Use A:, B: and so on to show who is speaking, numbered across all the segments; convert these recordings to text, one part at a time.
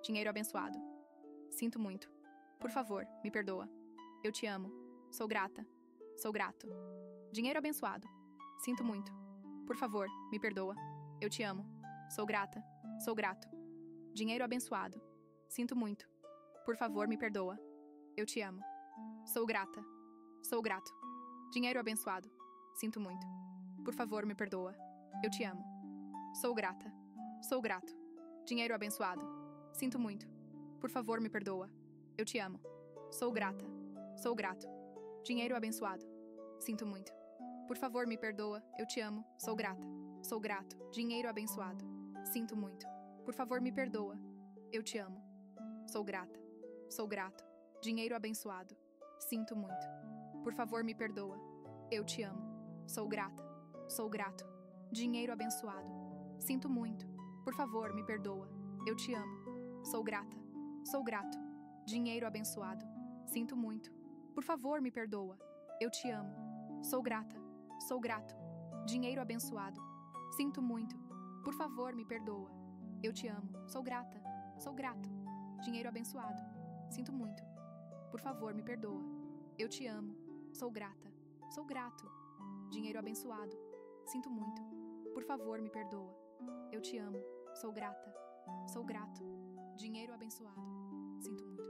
A: Dinheiro abençoado. Sinto muito. Por favor, me perdoa. Eu te amo. Sou grata. Sou grato. Dinheiro abençoado. Sinto muito. Por favor, me perdoa. Eu te amo. Sou grata. Sou grato. Dinheiro abençoado. Sinto muito. Por favor, me perdoa. Eu te amo. Sou grata. Sou grato. Dinheiro abençoado. Sinto muito. Por favor, me perdoa. Eu te amo. Sou grata. Sou grato. Dinheiro abençoado. Sinto muito. Por favor, me perdoa. Eu te amo. Sou grata. Sou grato. Dinheiro abençoado. Sinto muito. Por favor, me perdoa. Eu te amo. Sou grata. Sou grato. Dinheiro abençoado. Sinto muito. Por favor, me perdoa. Eu te amo. Sou grata. Sou grato. Dinheiro abençoado. Sinto muito. Por favor, me perdoa. Eu te amo. Sou grata. Sou grato. Dinheiro abençoado. Sinto muito. Por favor, me perdoa. Eu te amo. Sou grata. Sou grato. Dinheiro abençoado. Sinto muito. Por favor, me perdoa. Eu te amo. Sou grata. Sou grato. Dinheiro abençoado. Sinto muito. Por favor, me perdoa. Eu te amo. Sou grata. Sou grato. Dinheiro abençoado. Sinto muito. Por favor, me perdoa. Eu te amo. Sou grata. Sou grato. Dinheiro abençoado. Sinto muito. Por favor, me perdoa. Eu te amo. Sou grata. Sou grato. Dinheiro abençoado. Sinto muito.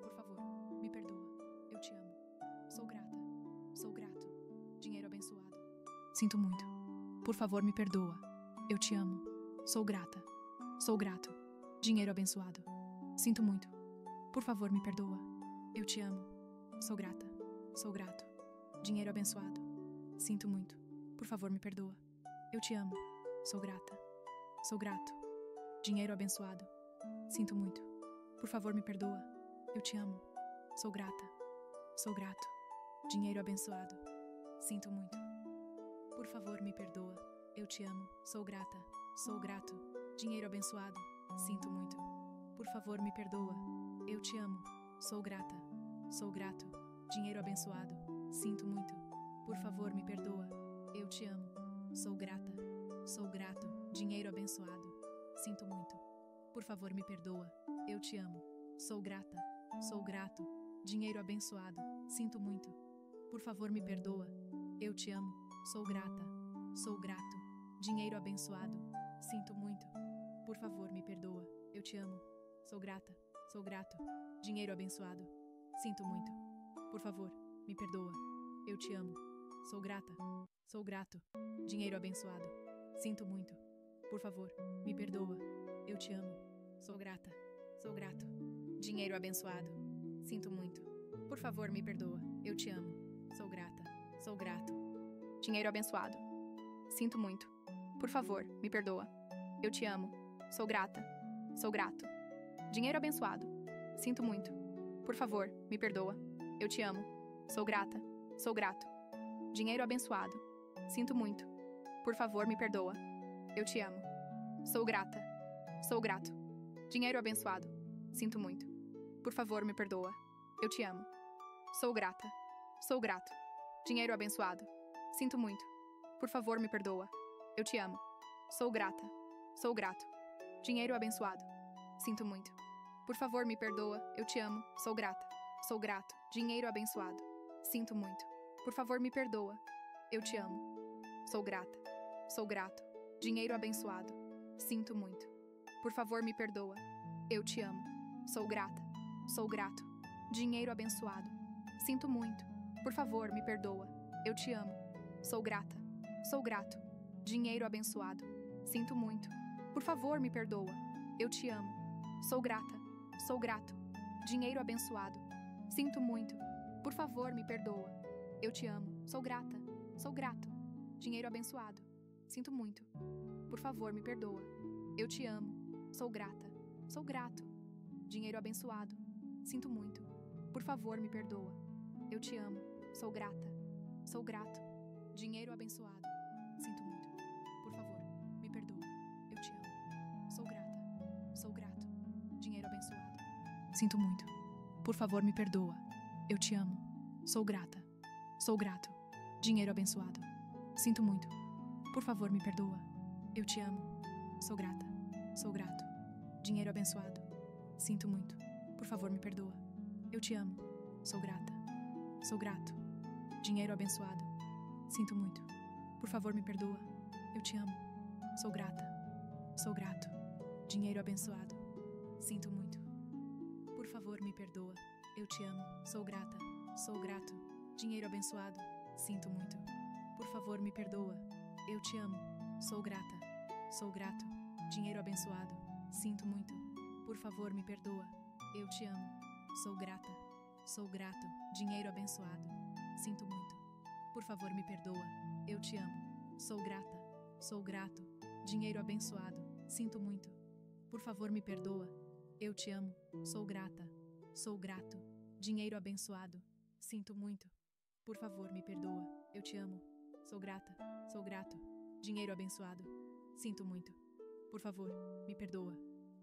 A: Por favor, me perdoa. Eu te amo. Sou grata. Sou grato. Dinheiro abençoado. Sinto muito. Por favor, me perdoa. Eu te amo. Sou grata. Sou grato. Dinheiro abençoado. Sinto muito. Por favor, me perdoa. Eu te amo. Sou grata. Sou grato. Dinheiro abençoado. Sinto muito. Por favor, me perdoa. Eu te amo. Sou grata. Sou grato. Dinheiro abençoado. Sinto muito. Por favor, me perdoa. Eu te amo. Sou grata. Sou grato. Dinheiro abençoado. Sinto muito. Por favor, me perdoa. Eu te amo. Sou grata. Sou grato. Dinheiro abençoado. Sinto muito. Por favor, me perdoa. Eu te amo. Sou grata. Sou grato. Dinheiro abençoado. Sinto muito. Por favor, me perdoa. Eu te amo. Sou grata. Sou grato. Dinheiro abençoado. Sinto muito. Por favor, me perdoa. Eu te amo. Sou grata. Sou grato. Dinheiro abençoado. Sinto muito. Por favor, me perdoa. Eu te amo. Sou grata. Sou grato. Dinheiro abençoado. Sinto muito. Por favor, me perdoa. Eu te amo. Sou grata. Sou grato. Dinheiro abençoado. Sinto muito. Por favor, me perdoa. Eu te amo. Sou grata. Sou grato. Dinheiro abençoado. Sinto muito. Por favor, me perdoa. Eu te amo. Sou grata. Sou grato. Dinheiro abençoado. Sinto muito. Por favor, me perdoa. Eu te amo. Sou grata. Sou grato. Dinheiro abençoado. Sinto muito. Por favor, me perdoa. Eu te amo. Sou grata. Sou grato. Dinheiro abençoado. Sinto muito. Por favor, me perdoa. Eu te amo. Sou grata. Sou grato. Dinheiro abençoado. Sinto muito. Por favor, me perdoa. Eu te amo. Sou grata. Sou grato. Dinheiro abençoado. Sinto muito. Por favor, me perdoa. Eu te amo. Sou grata. Sou grato. Dinheiro abençoado. Sinto muito. Por favor, me perdoa. Eu te amo. Sou grata. Sou grato. Dinheiro abençoado. Sinto muito. Por favor, me perdoa. Eu te amo. Sou grata. Sou grato. Dinheiro abençoado. Sinto muito. Por favor, me perdoa. Eu te amo. Sou grata. Sou grato. Dinheiro abençoado. Sinto muito. Por favor, me perdoa. Eu te amo. Sou grata. Sou grato. Dinheiro abençoado. Sinto muito. Por favor, me perdoa. Eu te amo. Sou grata. Sou grato. Dinheiro abençoado. Sinto muito. Por favor, me perdoa. Eu te amo. Sou grata. Sou grato. Dinheiro abençoado. Sinto muito. Por favor, me perdoa. Eu te amo. Sou grata. Sou grato. Dinheiro abençoado. Sinto muito. Por favor, me perdoa. Eu te amo. Sou grata. Sou grato. Dinheiro abençoado. Sinto muito. Por favor, me perdoa. Eu te amo. Sou grata. Sou grato. Dinheiro abençoado. Sinto muito. Por favor, me perdoa. Eu te amo. Sou grata. Sou grato. Dinheiro abençoado. Sinto muito. Por favor, me perdoa. Eu te amo. Sou grata. Sou grato. Dinheiro abençoado. Sinto muito. Por favor, me perdoa. Eu te amo. Sou grata. Sou grato. Dinheiro abençoado. Sinto muito. Por favor, me perdoa. Eu te amo. Sou grata. Sou grato. Dinheiro abençoado. Sinto muito. Por favor, me perdoa. Eu te amo. Sou grata. Sou grato. Dinheiro abençoado. Sinto muito. Por favor, me perdoa. Eu te amo. Sou grata. Sou grato. Dinheiro abençoado. Sinto muito. Por favor, me perdoa. Eu te amo. Sou grata. Sou grato. Dinheiro abençoado. Sinto muito. Por favor, me perdoa. Eu te amo. Sou grata. Sou grato. Dinheiro abençoado. Sinto muito. Por favor, me perdoa. Eu te amo. Sou grata. Sou grato. Dinheiro abençoado. Sinto muito. Por favor, me perdoa. Eu te amo. Sou grata. Sou grato. Dinheiro abençoado. Sinto muito. Por favor, me perdoa. Eu te amo. Sou grata. Sou grato. Dinheiro abençoado. Sinto muito. Por favor, me perdoa.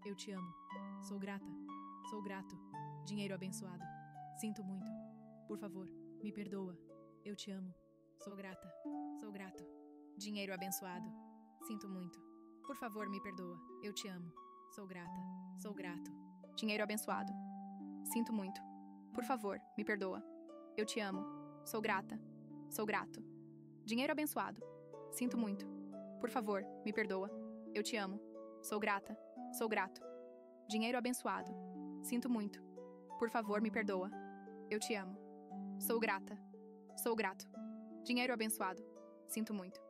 A: Eu te amo. Sou grata. Sou grato. Dinheiro abençoado. Sinto muito. Por favor, me perdoa. Eu te amo. Sou grata. Sou grato. Dinheiro abençoado. Sinto muito. Por favor, me perdoa. Eu te amo. Sou grata. Sou grato. Dinheiro abençoado. Sinto muito. Por favor, me perdoa. Eu te amo. Sou grata. Sou grato. Dinheiro abençoado. Sinto muito. Por favor, me perdoa. Eu te amo. Sou grata. Sou grato. Dinheiro abençoado. Sinto muito. Por favor, me perdoa. Eu te amo. Sou grata. Sou grato. Dinheiro abençoado. Sinto muito.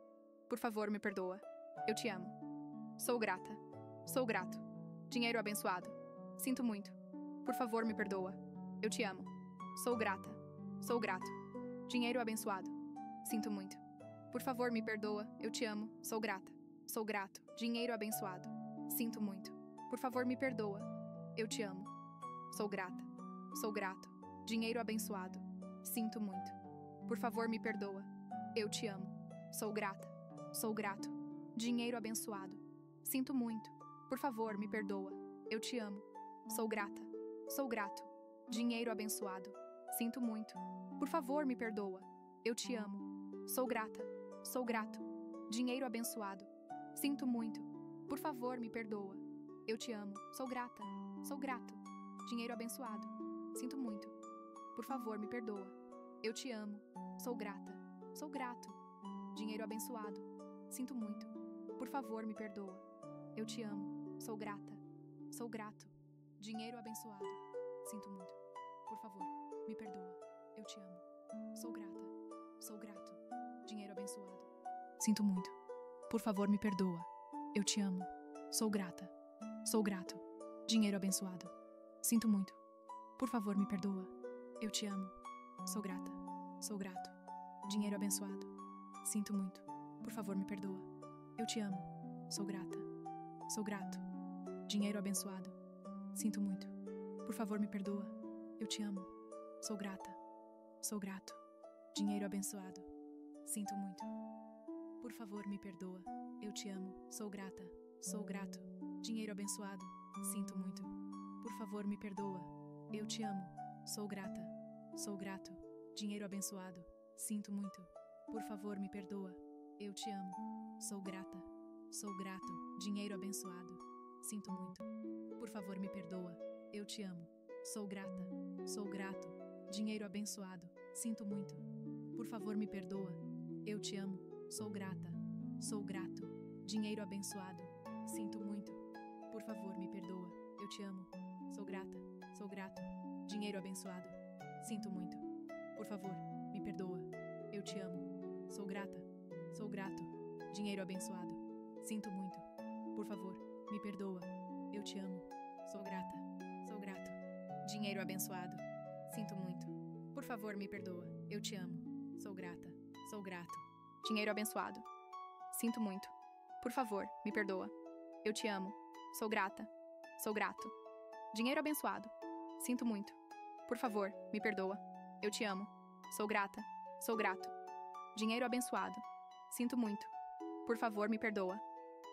A: Por favor, me perdoa. Eu te amo. Sou grata. Sou grato. Dinheiro abençoado. Sinto muito. Por favor, me perdoa. Eu te amo. Sou grata. Sou grato. Dinheiro abençoado. Sinto muito. Por favor, me perdoa. Eu te amo. Sou grata. Sou grato. Dinheiro abençoado. Sinto muito. Por favor, me perdoa. Eu te amo. Sou grata. Sou grato. Dinheiro abençoado. Sinto muito. Por favor, me perdoa. Eu te amo. Sou grata. Sou grato. Dinheiro abençoado. Sinto muito. Por favor, me perdoa. Eu te amo. Sou grata. Sou grato. Dinheiro abençoado. Sinto muito. Por favor, me perdoa. Eu te amo. Sou grata. Sou grato. Dinheiro abençoado. Sinto muito. Por favor, me perdoa. Eu te amo. Sou grata. Sou grato. Dinheiro abençoado. Sinto muito. Por favor, me perdoa. Eu te amo. Sou grata. Sou grato. Dinheiro abençoado. Sinto muito. Por favor, me perdoa. Eu te amo. Sou grata. Sou grato. Dinheiro abençoado. Sinto muito. Por favor, me perdoa. Eu te amo. Sou grata. Sou grato. Dinheiro abençoado. Sinto muito. Por favor, me perdoa. Eu te amo. Sou grata. Sou grato. Dinheiro abençoado. Sinto muito. Por favor, me perdoa. Eu te amo. Sou grata. Sou grato. Dinheiro abençoado. Sinto muito. Por favor, me perdoa. Eu te amo. Sou grata. Sou grato. Dinheiro abençoado. Sinto muito. Por favor, me perdoa. Eu te amo. Sou grata. Sou grato. Dinheiro abençoado. Sinto muito. Por favor, me perdoa. Eu te amo. Sou grata. Sou grato. Dinheiro abençoado. Sinto muito. Por favor, me perdoa. Eu te amo. Sou grata. Sou grato. Dinheiro abençoado. Sinto muito. Por favor, me perdoa. Eu te amo. Sou grata. Sou grato. Dinheiro abençoado. Sinto muito. Por favor, me perdoa. Eu te amo. Sou grata. Sou grato. Dinheiro abençoado. Sinto muito. Por favor, me perdoa. Eu te amo. Sou grata. Sou grato. Dinheiro abençoado. Sinto muito. Por favor, me perdoa. Eu te amo. Sou grata. Sou grato. Dinheiro abençoado. Sinto muito. Por favor, me perdoa. Eu te amo. Sou grata. Sou grato. Dinheiro abençoado. Sinto muito. Por favor, me perdoa. Eu te amo. Sou grata. Sou grato. Dinheiro abençoado. Sinto muito. Por favor, me perdoa. Eu te amo. Sou grata. Sou grato. Dinheiro abençoado. Sinto muito. Por favor, me perdoa. Eu te amo. Sou grata. Sou grato. Dinheiro abençoado. Sinto muito. Por favor, me perdoa. Eu te amo. Sou grata. Sou grato. Dinheiro abençoado. Sinto muito. Por favor, me perdoa.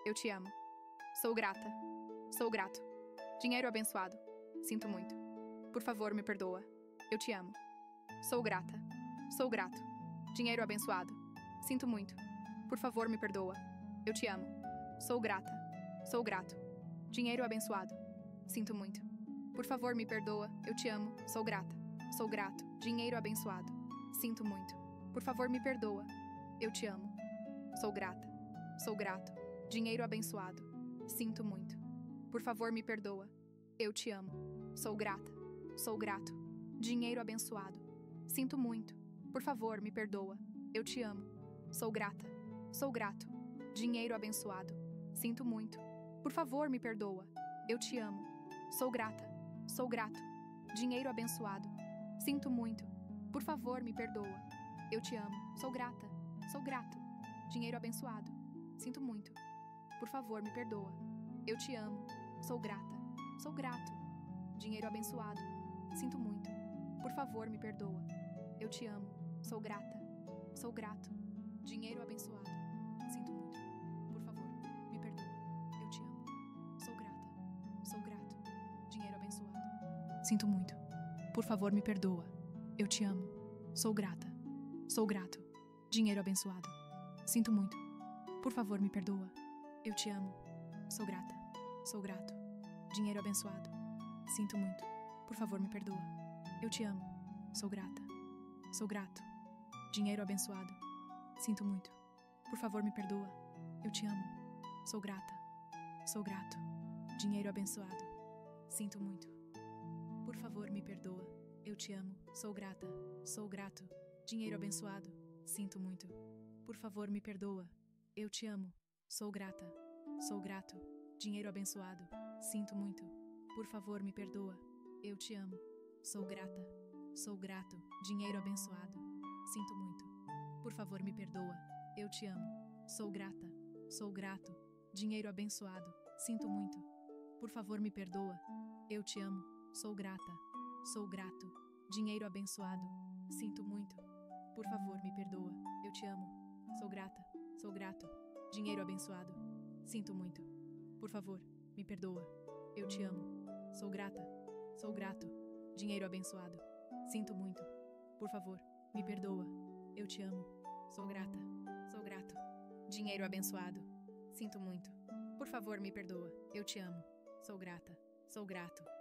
A: Eu te amo. Sou grata. Sou grato. Dinheiro abençoado. Sinto muito. Por favor, me perdoa. Eu te amo. Sou grata. Sou grato. Dinheiro abençoado. Sinto muito. Por favor, me perdoa. Eu te amo. Sou grata. Sou grato. Dinheiro abençoado. Sinto muito. Por favor, me perdoa. Eu te amo. Sou grata. Sou grato. Dinheiro abençoado. Sinto muito. Por favor, me perdoa. Eu te amo. Sou grata. Sou grato. Dinheiro abençoado. Sinto muito. Por favor, me perdoa. Eu te amo. Sou grata. Sou grato. Dinheiro abençoado. Sinto muito. Por favor, me perdoa. Eu te amo. Sou grata. Sou grato. Dinheiro abençoado. Sinto muito. Por favor, me perdoa. Eu te amo. Sou grata. Sou grato. Dinheiro abençoado. Sinto muito. Por favor, me perdoa. Eu te amo. Sou grata. Sou grato. Dinheiro abençoado. Sinto muito. Por favor, me perdoa. Eu te amo. Sou grata. Sou grato. Dinheiro abençoado. Sinto muito. Por favor, me perdoa. Eu te amo. Sou grata. Sou grato. Dinheiro abençoado. Sinto muito. Por favor, me perdoa. Eu te amo. Sou grata. Sou grato. Dinheiro abençoado. Sinto muito. Por favor, me perdoa. Eu te amo. Sou grata. Sou grato. Dinheiro abençoado. Sinto muito. Por favor, me perdoa. Eu te amo. Sou grata. Sou grato. Dinheiro abençoado. Sinto muito. Por favor, me perdoa. Eu te amo. Sou grata. Sou grato. Dinheiro abençoado. Sinto muito. Por favor, me perdoa. Eu te amo. Sou grata. Sou grato. Dinheiro abençoado. Sinto muito. Por favor, me perdoa. Eu te amo. Sou grata. Sou grato. Dinheiro abençoado. Sinto muito. Por favor, me perdoa. Eu te amo. Sou grata. Sou grato. Dinheiro abençoado. Sinto muito. Por favor, me perdoa. Eu te amo. Sou grata. Sou grato. Dinheiro abençoado. Sinto muito. Por favor, me perdoa. Eu te amo. Sou grata. Sou grato. Dinheiro abençoado. Sinto muito. Por favor, me perdoa. Eu te amo. Sou grata. Sou grato. Dinheiro abençoado. Sinto muito. Por favor, me perdoa. Eu te amo. Sou grata. Sou grato. Dinheiro abençoado. Sinto muito. Por favor, me perdoa. Eu te amo. Sou grata. Sou grato. Dinheiro abençoado. Sinto muito. Por favor, me perdoa. Eu te amo. Sou grata. Sou grato. Dinheiro abençoado. Sinto muito. Por favor, me perdoa. Eu te amo. Sou grata. Sou grato.